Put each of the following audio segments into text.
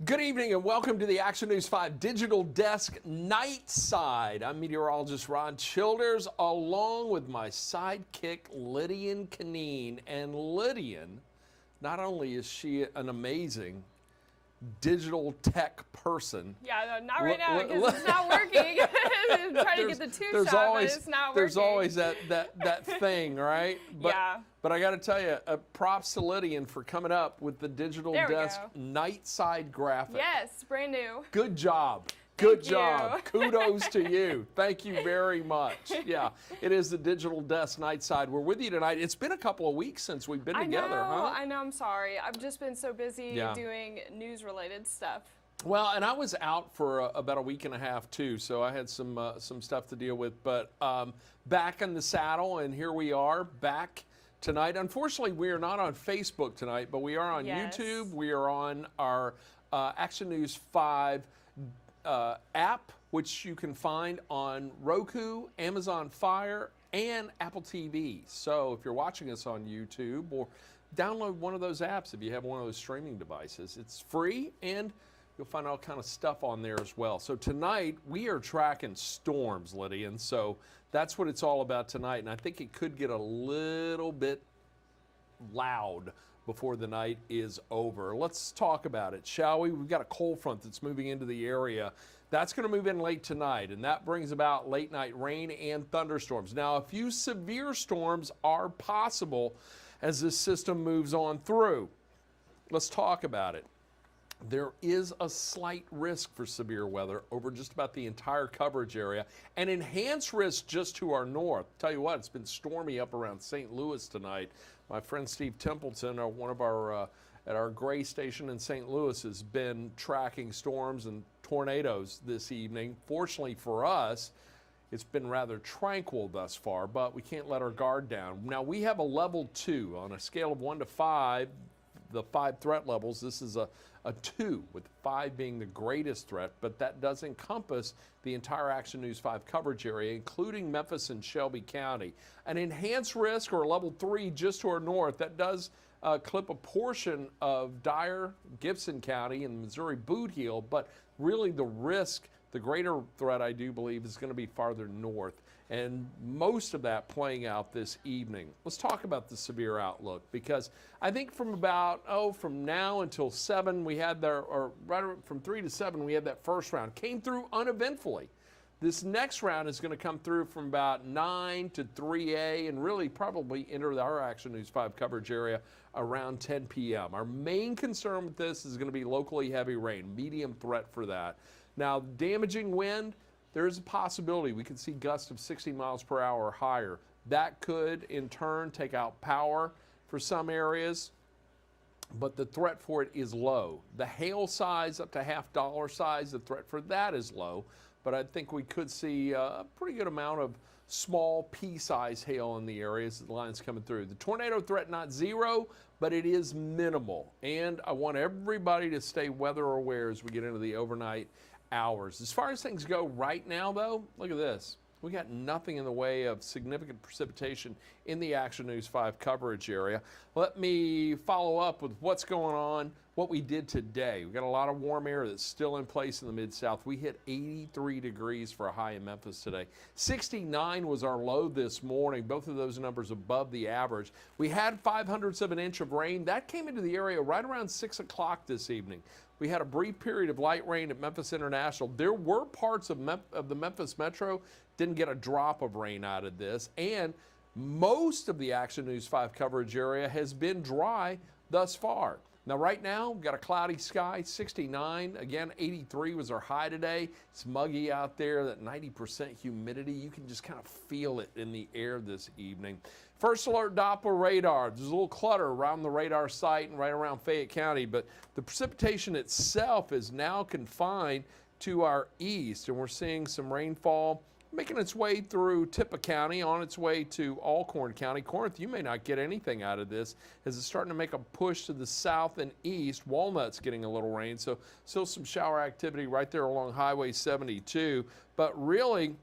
Good evening and welcome to the Action News 5 Digital Desk Night Side. I'm meteorologist Ron Childers along with my sidekick Lydian Canine. And Lydian, not only is she an amazing digital tech person. Yeah, no, not right now because it's not working. I'm trying to get the two shot, but it's not working. There's always that thing, right? But, yeah. But I got to tell you, props to Lydian for coming up with the Digital Desk Night Side graphic. Yes, brand new. Good job. Good job. Kudos to you. Thank you very much. Yeah, it is the Digital Desk Night Side. We're with you tonight. It's been a couple of weeks since we've been together, huh? I know, I'm sorry. I've just been so busy doing news-related stuff. Well, and I was out for about a week and a half too, so I had some stuff to deal with. But back in the saddle, and here we are back tonight. Unfortunately, we are not on Facebook tonight, but we are on YouTube. We are on our Action News 5 app, which you can find on Roku, Amazon Fire, and Apple TV. So if you're watching us on YouTube, or download one of those apps if you have one of those streaming devices. It's free, and you'll find all kind of stuff on there as well. So tonight, we are tracking storms, Lydian. So that's what it's all about tonight. And I think it could get a little bit loud before the night is over. Let's talk about it, shall we? We've got a cold front that's moving into the area. That's going to move in late tonight, and that brings about late night rain and thunderstorms. Now, a few severe storms are possible as this system moves on through. Let's talk about it. There is a slight risk for severe weather over just about the entire coverage area, and enhanced risk just to our north. Tell you what, it's been stormy up around St. Louis tonight. My friend Steve Templeton, one of our at our Gray station in St. Louis, has been tracking storms and tornadoes this evening. Fortunately for us, it's been rather tranquil thus far, but we can't let our guard down. Now, we have a level 2 on a scale of 1 to 5. The 5 threat levels, this is a 2, with 5 being the greatest threat, but that does encompass the entire Action News 5 coverage area, including Memphis and Shelby County. An enhanced risk, or a level 3 just to our north, that does clip a portion of Dyer, Gibson County, and Missouri Boot Heel, but really the risk, the greater threat, I do believe, is going to be farther north, and most of that playing out this evening. Let's talk about the severe outlook, because I think from about, from now until 7, we had there, or right from 3 to 7, we had that first round. Came through uneventfully. This next round is going to come through from about 9 to 3A and really probably enter our Action News 5 coverage area around 10 p.m. Our main concern with this is going to be locally heavy rain, medium threat for that. Now, damaging wind, there is a possibility we could see gusts of 60 miles per hour or higher. That could, in turn, take out power for some areas, but the threat for it is low. The hail size, up to $50 size, the threat for that is low, but I think we could see a pretty good amount of small pea-size hail in the areas the line's coming through. The tornado threat, not zero, but it is minimal, and I want everybody to stay weather aware as we get into the overnight hours. As far as things go right now, though, look at this. We got nothing in the way of significant precipitation in the Action News 5 coverage area. Let me follow up with what's going on, what we did today. We got a lot of warm air that's still in place in the Mid-South. We hit 83 degrees for a high in Memphis today. 69 was our low this morning, both of those numbers above the average. We had 0.05 of an inch of rain. That came into the area right around 6 o'clock this evening. We had a brief period of light rain at Memphis International. There were parts of the Memphis Metro didn't get a drop of rain out of this, and most of the Action News 5 coverage area has been dry thus far. Now, right now, we've got a cloudy sky, 69. Again, 83 was our high today. It's muggy out there, that 90% humidity. You can just kind of feel it in the air this evening. First alert Doppler radar. There's a little clutter around the radar site and right around Fayette County, but the precipitation itself is now confined to our east, and we're seeing some rainfall making its way through Tippah County, on its way to Alcorn County. Corinth, you may not get anything out of this, as it's starting to make a push to the south and east. Walnut's getting a little rain, so still some shower activity right there along Highway 72. But really,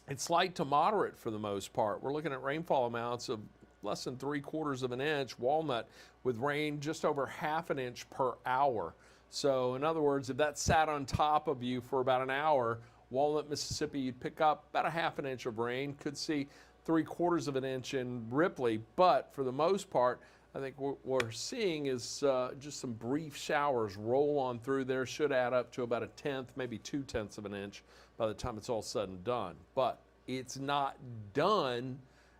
it's light to moderate for the most part. We're looking at rainfall amounts of less than 3/4 of an inch. Walnut with rain just over 1/2 inch per hour. So in other words, if that sat on top of you for about an hour, Walnut, Mississippi, you'd pick up about a ½ inch of rain. Could see 3/4 of an inch in Ripley, but for the most part, I think what we're seeing is just some brief showers roll on through there. Should add up to about 1/10, maybe 2/10 of an inch by the time it's all said and done. But it's not done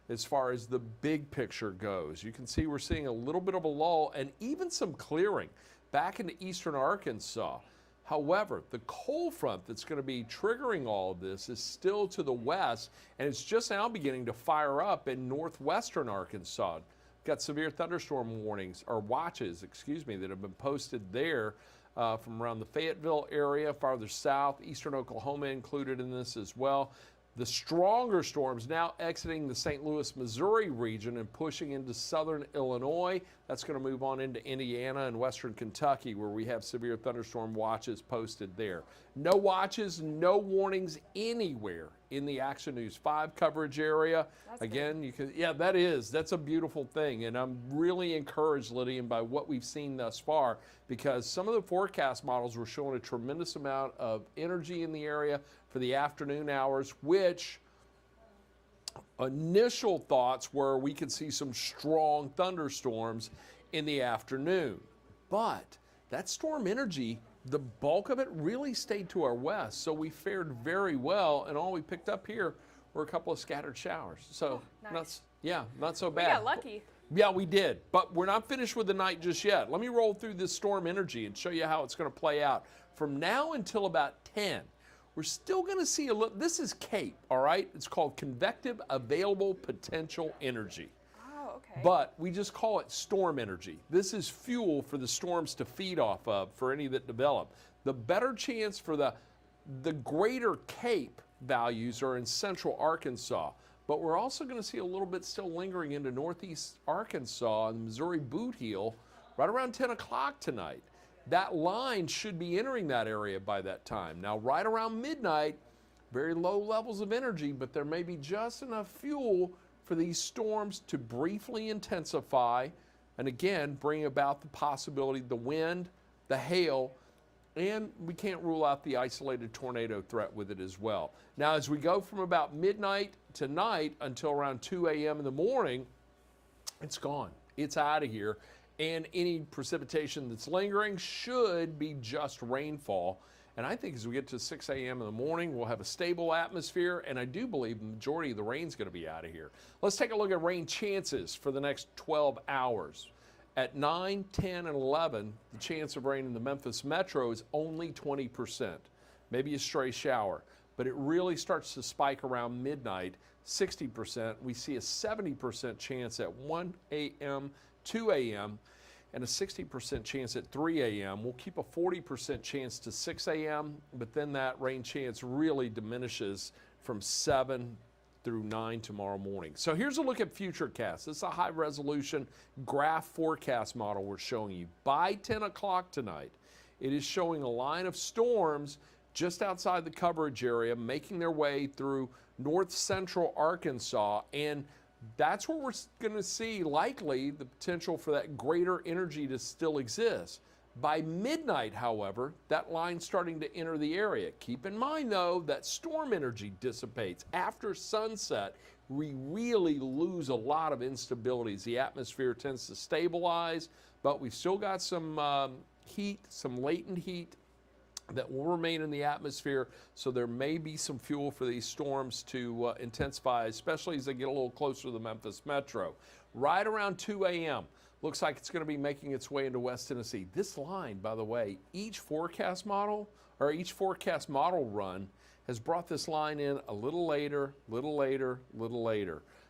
as far as the big picture goes. You can see we're seeing a little bit of a lull and even some clearing back into eastern Arkansas. However, the cold front that's going to be triggering all of this is still to the west, and it's just now beginning to fire up in northwestern Arkansas. Got severe thunderstorm warnings, or watches, excuse me, that have been posted there from around the Fayetteville area, farther south, eastern Oklahoma included in this as well. The stronger storms now exiting the St. Louis, Missouri region and pushing into southern Illinois. That's going to move on into Indiana and western Kentucky, where we have severe thunderstorm watches posted there. No watches, no warnings anywhere in the Action News 5 coverage area. That's Again, good. you can, yeah, that's a beautiful thing. And I'm really encouraged, Lydian, by what we've seen thus far, because some of the forecast models were showing a tremendous amount of energy in the area for the afternoon hours, which initial thoughts were we could see some strong thunderstorms in the afternoon. But that storm energy, the bulk of it really stayed to our west, so we fared very well, and all we picked up here were a couple of scattered showers. So nice. not so bad. We got lucky. Yeah, we did, but we're not finished with the night just yet. Let me roll through this storm energy and show you how it's going to play out. From now until about 10, we're still going to see a little, this is CAPE, all right? It's called Convective Available Potential Energy. Oh, okay. But we just call it storm energy. This is fuel for the storms to feed off of for any that develop. The better chance for the greater CAPE values are in central Arkansas, but we're also going to see a little bit still lingering into northeast Arkansas and Missouri Boot Heel right around 10 o'clock tonight. That line should be entering that area by that time. Now, right around midnight, very low levels of energy, but there may be just enough fuel for these storms to briefly intensify and again bring about the possibility, the wind, the hail, and we can't rule out the isolated tornado threat with it as well. Now, as we go from about midnight tonight until around 2 a.m. in the morning, it's gone. It's out of here. And any precipitation that's lingering should be just rainfall. And I think as we get to 6 a.m. in the morning, we'll have a stable atmosphere, and I do believe the majority of the rain's going to be out of here. Let's take a look at rain chances for the next 12 hours. At 9, 10, and 11, the chance of rain in the Memphis metro is only 20%, maybe a stray shower. But it really starts to spike around midnight, 60%. We see a 70% chance at 1 a.m., 2 a.m., and a 60% chance at 3 a.m. We'll keep a 40% chance to 6 a.m., but then that rain chance really diminishes from 7 through 9 tomorrow morning. So here's a look at futurecasts. This is a high resolution graph forecast model we're showing you. By 10 o'clock tonight, it is showing a line of storms just outside the coverage area making their way through north central Arkansas, and that's where we're going to see likely the potential for that greater energy to still exist. By midnight, however, that line's starting to enter the area. Keep in mind, though, that storm energy dissipates. After sunset, we really lose a lot of instabilities. The atmosphere tends to stabilize, but we've still got some heat, some latent heat that will remain in the atmosphere, so there may be some fuel for these storms to intensify, especially as they get a little closer to the Memphis metro. Right around 2 a.m., looks like it's going to be making its way into West Tennessee. This line, by the way, each forecast model run has brought this line in a little later.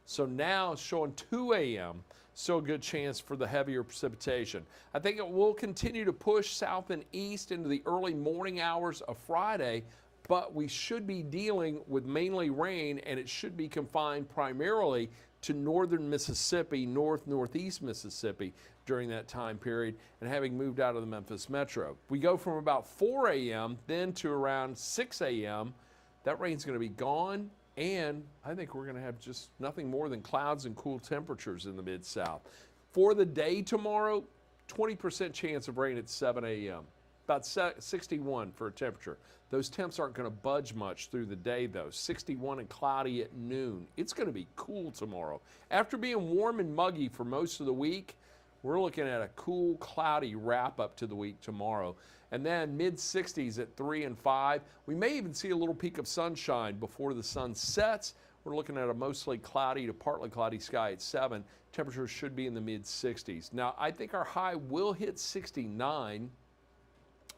So now it's showing 2 a.m., still a good chance for the heavier precipitation. I think it will continue to push south and east into the early morning hours of Friday, but we should be dealing with mainly rain, and it should be confined primarily to northern Mississippi, northeast Mississippi during that time period, and having moved out of the Memphis metro. We go from about 4 a.m. then to around 6 a.m. That rain's going to be gone, and I think we're going to have just nothing more than clouds and cool temperatures in the Mid-South. For the day tomorrow, 20% chance of rain at 7 a.m. about 61 for a temperature. Those temps aren't going to budge much through the day, though. 61 and cloudy at noon. It's going to be cool tomorrow. After being warm and muggy for most of the week, we're looking at a cool, cloudy wrap-up to the week tomorrow. And then mid-60s at 3 and 5. We may even see a little peak of sunshine before the sun sets. We're looking at a mostly cloudy to partly cloudy sky at 7. Temperatures should be in the mid-60s. Now, I think our high will hit 69,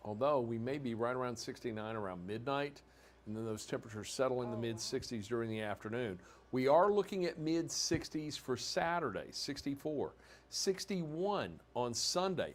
although we may be right around 69 around midnight, and then those temperatures settle in the mid-60s during the afternoon. We are looking at mid-60s for Saturday, 64. 61 on Sunday.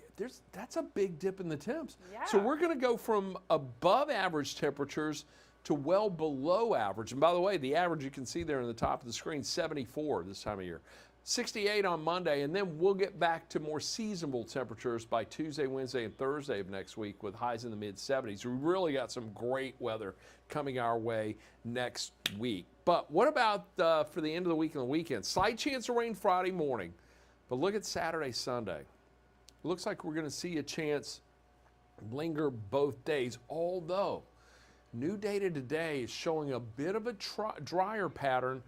That's a big dip in the temps. Yeah. So we're going to go from above average temperatures to well below average. And by the way, the average you can see there on the top of the screen, 74 this time of year. 68 on Monday, and then we'll get back to more seasonable temperatures by Tuesday, Wednesday, and Thursday of next week with highs in the mid-70s. We really got some great weather coming our way next week. But what about for the end of the week and the weekend? Slight chance of rain Friday morning, but look at Saturday, Sunday. It looks like we're going to see a chance linger both days, although new data today is showing a bit of a drier pattern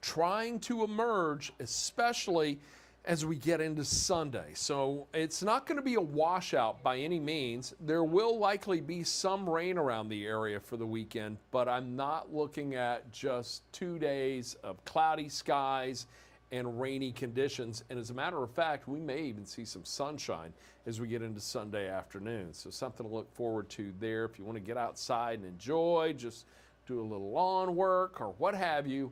trying to emerge, especially as we get into Sunday. So it's not going to be a washout by any means. There will likely be some rain around the area for the weekend, but I'm not looking at just 2 days of cloudy skies and rainy conditions. And as a matter of fact, we may even see some sunshine as we get into Sunday afternoon. So something to look forward to there. If you want to get outside and enjoy, just do a little lawn work or what have you,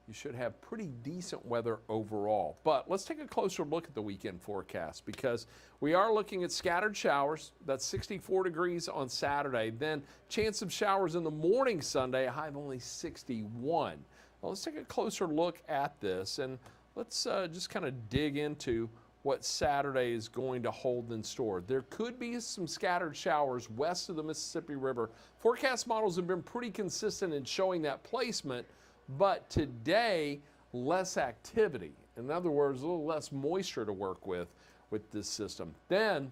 you should have pretty decent weather overall. But let's take a closer look at the weekend forecast because we are looking at scattered showers. That's 64 degrees on Saturday. Then chance of showers in the morning Sunday, a high of only 61. Well, let's take a closer look at this and let's just kind of dig into what Saturday is going to hold in store. There could be some scattered showers west of the Mississippi River. Forecast models have been pretty consistent in showing that placement, but today, less activity. In other words, a little less moisture to work with this system. Then,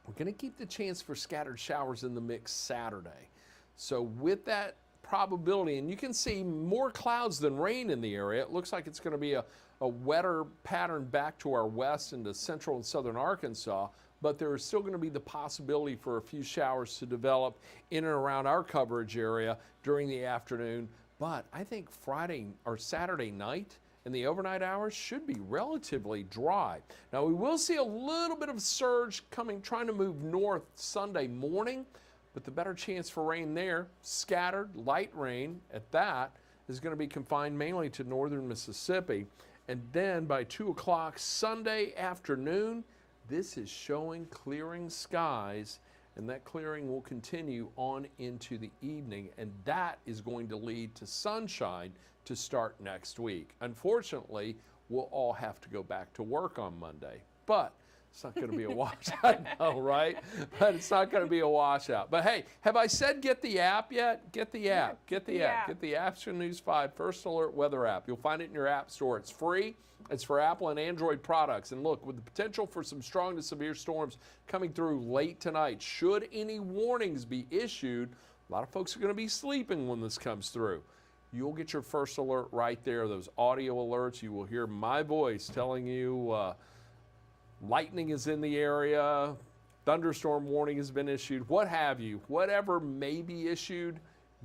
we're going to keep the chance for scattered showers in the mix Saturday. So with that probability, and you can see more clouds than rain in the area. It looks like it's going to be a wetter pattern back to our west into central and southern Arkansas, but there is still going to be the possibility for a few showers to develop in and around our coverage area during the afternoon. But I think Friday or Saturday night and the overnight hours should be relatively dry. Now we will see a little bit of surge trying to move north Sunday morning, but the better chance for rain there, scattered light rain at that, is going to be confined mainly to northern Mississippi. And then by 2 o'clock Sunday afternoon, this is showing clearing skies, and that clearing will continue on into the evening, and that is going to lead to sunshine to start next week. Unfortunately, we'll all have to go back to work on Monday, but it's not going to be a washout. I know, right? But it's not going to be a washout. But hey, have I said get the app yet? Get the app. Get the app. Get the Action News 5 First Alert Weather app. You'll find it in your app store. It's free. It's for Apple and Android products. And look, with the potential for some strong to severe storms coming through late tonight, should any warnings be issued, a lot of folks are going to be sleeping when this comes through. You'll get your first alert right there. Those audio alerts, you will hear my voice telling you lightning is in the area, thunderstorm warning has been issued, what have you. Whatever may be issued,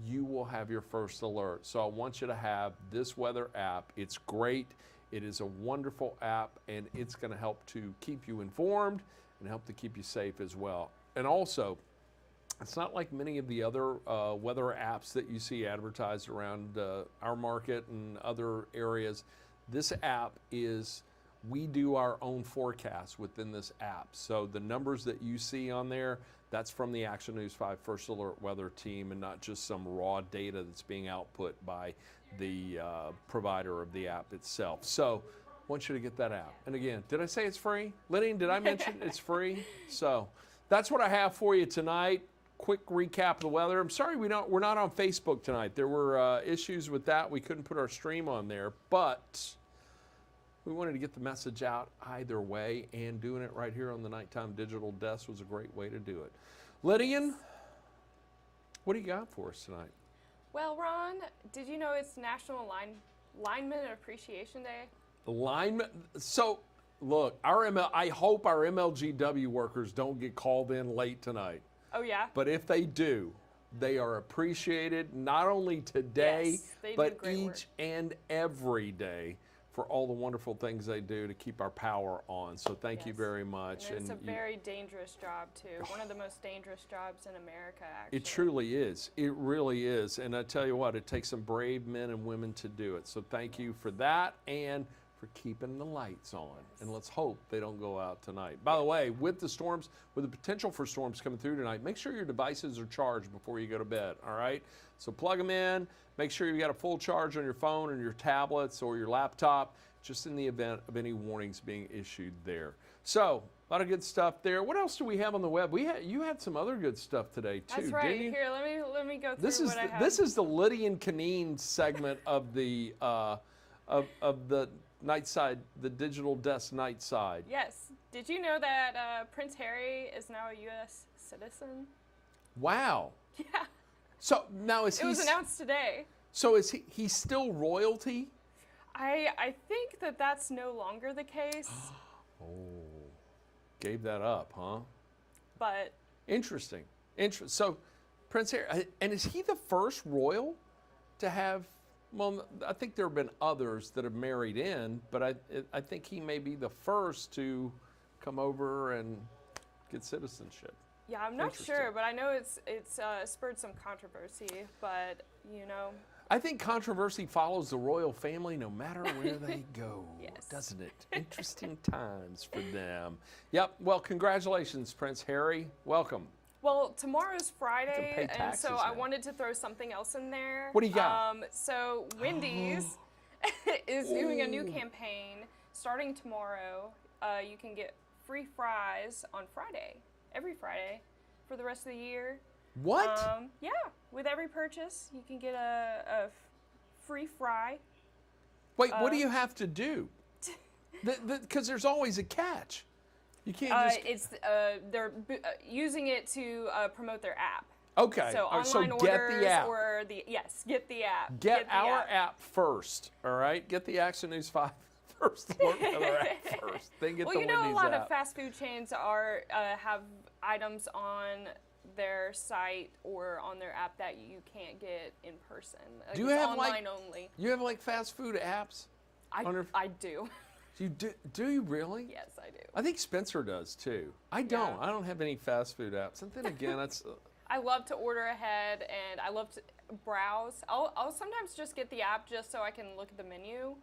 you will have your first alert. So I want you to have this weather app. It's great. It is a wonderful app, and it's going to help to keep you informed and help to keep you safe as well. And also, it's not like many of the other weather apps that you see advertised around our market and other areas. This app is, we do our own forecasts within this app. So the numbers that you see on there, that's from the Action News 5 First Alert Weather team and not just some raw data that's being output by the provider of the app itself. So I want you to get that app. And again, did I say it's free? Lynn, did I mention it's free? So that's what I have for you tonight. Quick recap of the weather. I'm sorry we're not on Facebook tonight. There were issues with that. We couldn't put our stream on there, but we wanted to get the message out either way, and doing it right here on the Nighttime Digital Desk was a great way to do it. Lydian, what do you got for us tonight? Well, Ron, did you know it's National Lineman Appreciation Day? Lineman. So, look, I hope our MLGW workers don't get called in late tonight. Oh, yeah? But if they do, they are appreciated not only today, yes, but each and every day for all the wonderful things they do to keep our power on. So thank you very much. And it's a very dangerous job, too. One of the most dangerous jobs in America, actually. It truly is. It really is. And I tell you what, it takes some brave men and women to do it. So thank you for that and for keeping the lights on. And let's hope they don't go out tonight. By the way, with the storms, with the potential for storms coming through tonight, make sure your devices are charged before you go to bed, all right? So plug them in. Make sure you've got a full charge on your phone or your tablets or your laptop, just in the event of any warnings being issued there. So, a lot of good stuff there. What else do we have on the web? You had some other good stuff today, too, That's right. didn't you? Here, let me go through what I have. This is the Lydian Canine segment of the night side, the digital desk night side. Yes. Did you know that Prince Harry is now a U.S. citizen? Wow. Yeah. So now it was announced today. So is he's still royalty? I think that's no longer the case. Oh, gave that up, huh? But interesting. So Prince Harry, and is he the first royal to have? Well, I think there have been others that have married in, but I think he may be the first to come over and get citizenship. Yeah, I'm not sure, but I know it's spurred some controversy. But you know, I think controversy follows the royal family no matter where they go, yes. Doesn't it? Interesting times for them. Yep. Well, congratulations, Prince Harry. Welcome. Well, tomorrow's Friday, and so I now. wanted to throw something else in there. What do you got? So Wendy's is doing a new campaign starting tomorrow. You can get free fries on Friday, every Friday, for the rest of the year. What? Yeah, with every purchase, you can get a free fry. Wait, what do you have to do? Because there's always a catch. You can't just... they're using it to promote their app. Okay. So online get orders the app. or get the app. Get our app first, all right? Get the Action News 5 first. Look at our app first. Then get the Wendy's app. Well, you know, a lot of fast food chains have items on their site or on their app that you can't get in person. Do you have online only? You have like fast food apps? I do. You do you really? Yes, I do. I think Spencer does too. I don't. Yeah. I don't have any fast food apps. And then again, that's. I love to order ahead and I love to browse. I'll sometimes just get the app just so I can look at the menu.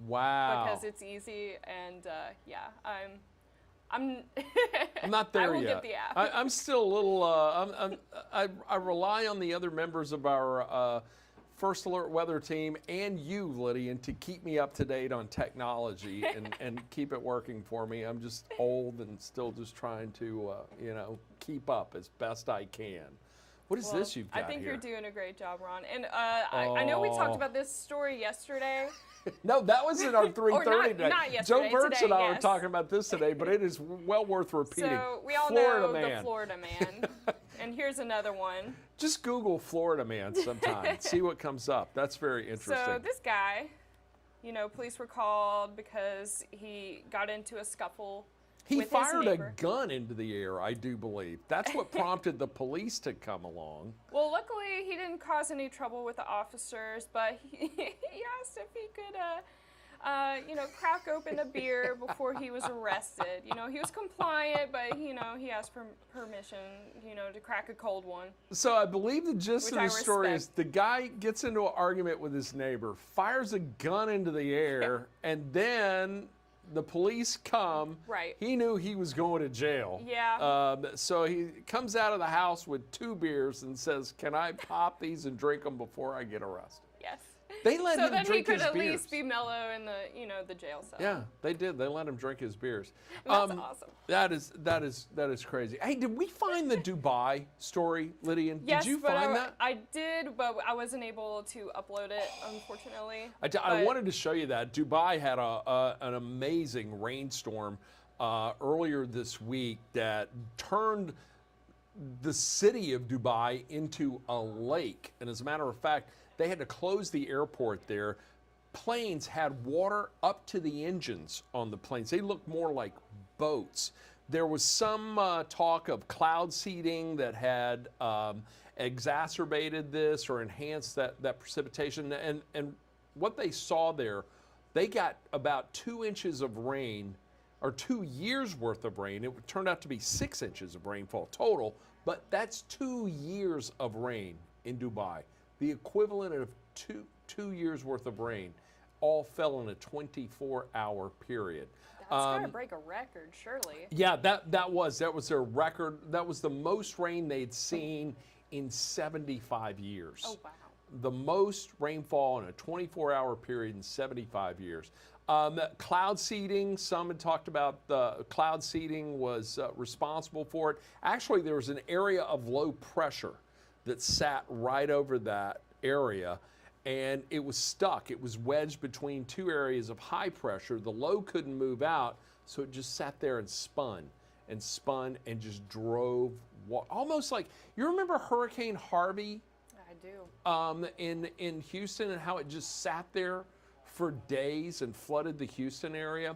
Wow. Because it's easy and yeah, I'm not there yet. I will yet. get the app. I'm still a little. I rely on the other members of our First Alert Weather Team and you, Lydian, to keep me up to date on technology and keep it working for me. I'm just old and still just trying to keep up as best I can. What is this you've got here? I think you're doing a great job, Ron. And I know we talked about this story yesterday. No, that was in our 3:30 today. Not yesterday. Joe Birch today, and I yes. were talking about this today, but it is well worth repeating. So we all Florida know man. the Florida man. And here's another one. Just Google Florida man sometime. See what comes up. That's very interesting. So this guy, police were called because he got into a scuffle. He fired a gun into the air, I do believe. That's what prompted the police to come along. Well, luckily he didn't cause any trouble with the officers, but he asked if he could, crack open a beer before he was arrested. He was compliant, but, he asked for permission, to crack a cold one. So I believe the gist of the story is the guy gets into an argument with his neighbor, fires a gun into the air, and then... the police come. Right. He knew he was going to jail. Yeah. So he comes out of the house with 2 beers and says, "Can I pop these and drink them before I get arrested?" Yes. They let him drink his beers. So then he could at least be mellow in the jail cell. Yeah, they did. They let him drink his beers. That's awesome. That is crazy. Hey, did we find the Dubai story, Lydian? Yes, did you find that? I did, but I wasn't able to upload it, unfortunately. I wanted to show you that. Dubai had an amazing rainstorm earlier this week that turned the city of Dubai into a lake. And as a matter of fact, they had to close the airport there. Planes had water up to the engines on the planes. They looked more like boats. There was some talk of cloud seeding that had exacerbated this or enhanced that precipitation. And what they saw there, they got about 2 inches of rain, or 2 years worth of rain. It turned out to be 6 inches of rainfall total, but that's 2 years of rain in Dubai. The equivalent of two years worth of rain all fell in a 24-hour period. That's got to break a record, surely. Yeah, that was their record. That was the most rain they'd seen in 75 years. Oh, wow. The most rainfall in a 24-hour period in 75 years. Cloud seeding, some had talked about the cloud seeding was responsible for it. Actually, there was an area of low pressure that sat right over that area, and it was stuck. It was wedged between two areas of high pressure. The low couldn't move out, so it just sat there and spun and just drove, almost like, you remember Hurricane Harvey? I do. In Houston, and how it just sat there for days and flooded the Houston area.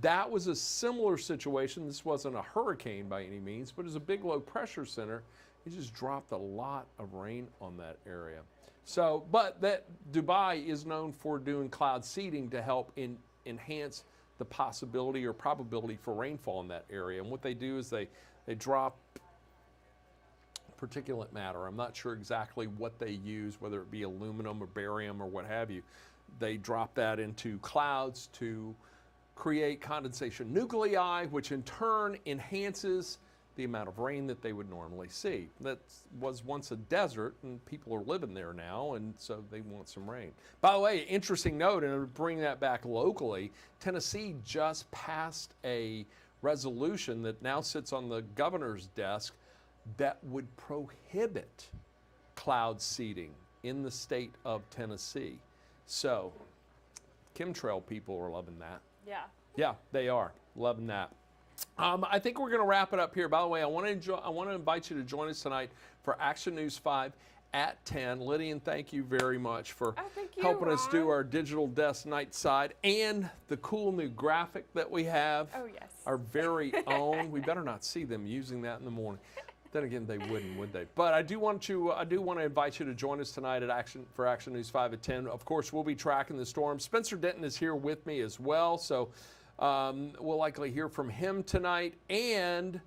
That was a similar situation. This wasn't a hurricane by any means, but it was a big low pressure center. It just dropped a lot of rain on that area. So, but that Dubai is known for doing cloud seeding to help enhance the possibility or probability for rainfall in that area. And what they do is they drop particulate matter. I'm not sure exactly what they use, whether it be aluminum or barium or what have you. They drop that into clouds to create condensation nuclei, which in turn enhances the amount of rain that they would normally see. That was once a desert, and people are living there now, and so they want some rain. By the way, interesting note, and to bring that back locally, Tennessee just passed a resolution that now sits on the governor's desk that would prohibit cloud seeding in the state of Tennessee. So, chemtrail people are loving that. Yeah. Yeah, they are loving that. I think we're going to wrap it up here. By the way, I want to invite you to join us tonight for Action News 5 at 10. Lydian, thank you very much for helping us do our digital desk night side and the cool new graphic that we have. Oh, yes. Our very own. We better not see them using that in the morning. Then again, they wouldn't, would they? But I do want to invite you to join us tonight at Action News 5 at 10. Of course, we'll be tracking the storm. Spencer Denton is here with me as well, so we'll likely hear from him tonight. And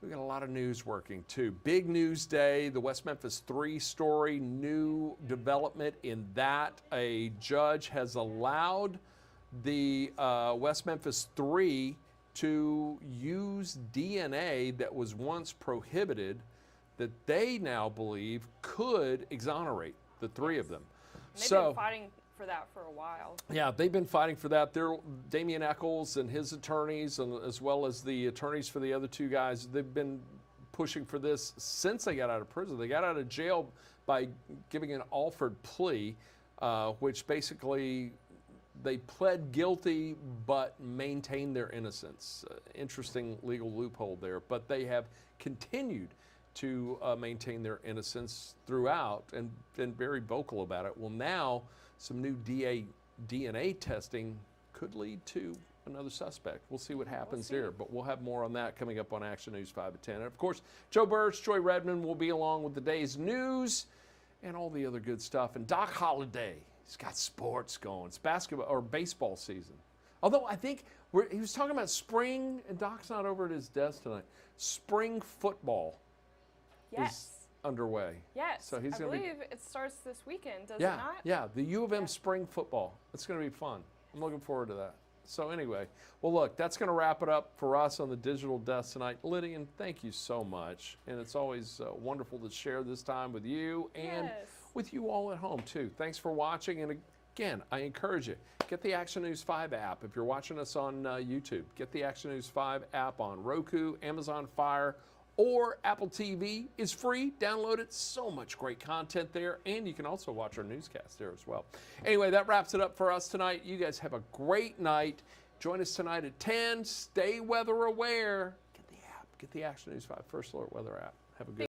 we got a lot of news working too. Big news day. The West Memphis 3 story. New development in that a judge has allowed the West Memphis 3 to use DNA that was once prohibited, that they now believe could exonerate the 3 of them. They've been fighting for that for a while. Yeah, they've been fighting for that. Damian Eccles and his attorneys, and as well as the attorneys for the other 2 guys, they've been pushing for this since they got out of prison. They got out of jail by giving an offered plea, which basically they pled guilty but maintained their innocence. Interesting legal loophole there, but they have continued to maintain their innocence throughout and been very vocal about it. Well, now some new DNA testing could lead to another suspect. We'll see what happens there, but we'll have more on that coming up on Action News 5 at 10. And of course, Joe Birch, Joy Redmond will be along with the day's news and all the other good stuff. And Doc Holliday, he's got sports going. It's basketball or baseball season. Although I think he was talking about spring, and Doc's not over at his desk tonight. Spring football is underway. Yes. So he's I believe it starts this weekend, does it not? Yeah, the U of M spring football. It's going to be fun. I'm looking forward to that. So anyway, well, look, that's going to wrap it up for us on the digital desk tonight. Lydian, thank you so much. And it's always wonderful to share this time with you and with you all at home, too. Thanks for watching. And again, I encourage you, get the Action News 5 app. If you're watching us on YouTube, get the Action News 5 app on Roku, Amazon Fire, or Apple TV. It's free. Download it. So much great content there. And you can also watch our newscast there as well. Anyway, that wraps it up for us tonight. You guys have a great night. Join us tonight at 10. Stay weather aware. Get the app. Get the Action News 5 First Alert Weather app. Have a good